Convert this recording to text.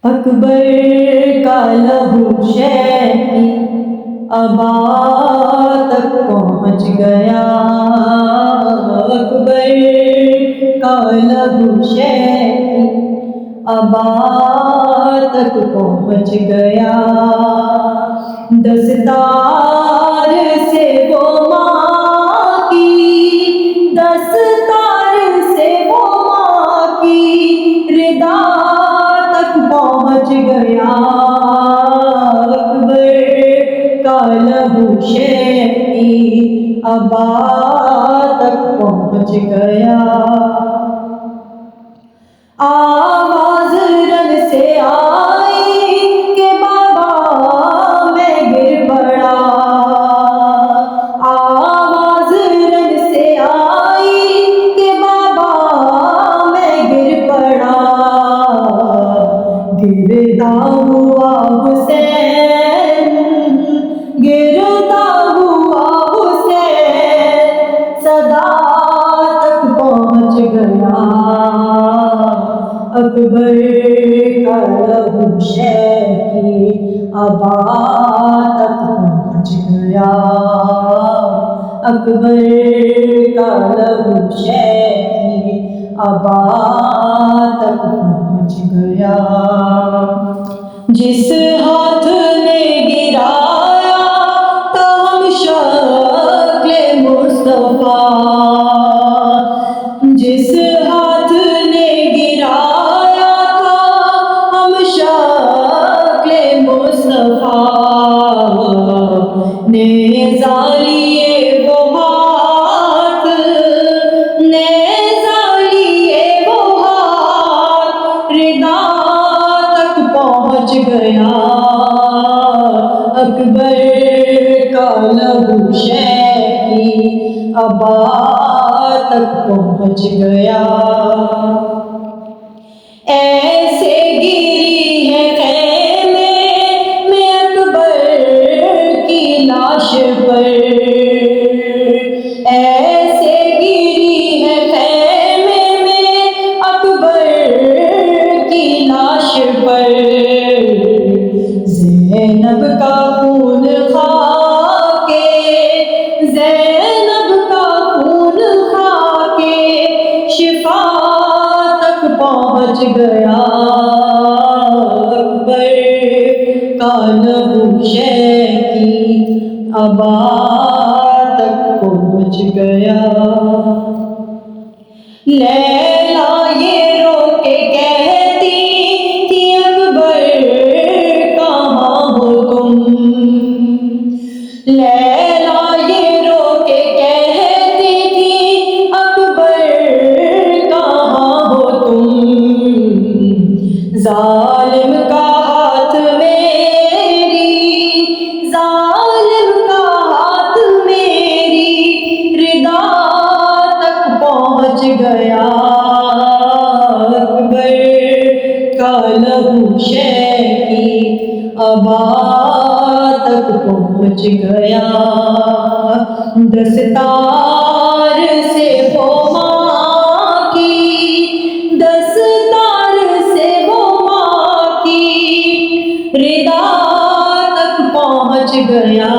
اکبر کا لہو شہ کی ابا تک پہنچ گیا، اکبر کا لہو شہ کی ابا تک پہنچ گیا، دستار سے وہ ماں کی، دستار سے وہ ماں کی ردا تک پہنچ گیا، اکبر کا لہو شہ کی ابا تک پہنچ گیا، آواز رن سے آئی کہ بابا میں گر پڑا، آواز رن سے آئی کہ بابا میں گر پڑا، گرتا ہوا حسین، گرتا ہوا حسین صدا تک پہنچ گیا، اکبر کا لہو شہ کی ابا تک پہنچ گیا، اکبر کا لہو شہ کی ابا تک پہنچ گیا، جس ہاتھ نے گرایا تھا ہم شکل مصطفیٰ، جس ہاتھ نے گرایا تھا ہم شکل مصطفیٰ، نیزہ لیے وہ ہاتھ، نیزہ لیے وہ ہاتھ ردا تک پہنچ گیا، اکبر کا لہو شہ کی ابا تک پہنچ گیا، ایسے گری ہے خیمے میں اکبر کی لاش پر، ایسے گری ہے خیمے میں اکبر کی لاش پر، زینب کا خون کھا کے، زینب کا خون کھا کے شفا تک پہنچ گیا، اکبر کا لہو شہ کی ابا تک پہنچ گیا، لیلا یہ رو کے کہتی تھی اکبر کہاں ہو تم، لیلا یہ رو کے کہتی تھی اکبر کہاں ہو تم، ظالم کا ہاتھ میری، ظالم کا ہاتھ میری ردا تک پہنچ گیا، اکبر کا لہو شہ کی ابا تک پہنچ گیا، دستار سے وہ ماں کی، دستار سے وہ ماں کی ردا تک پہنچ گیا،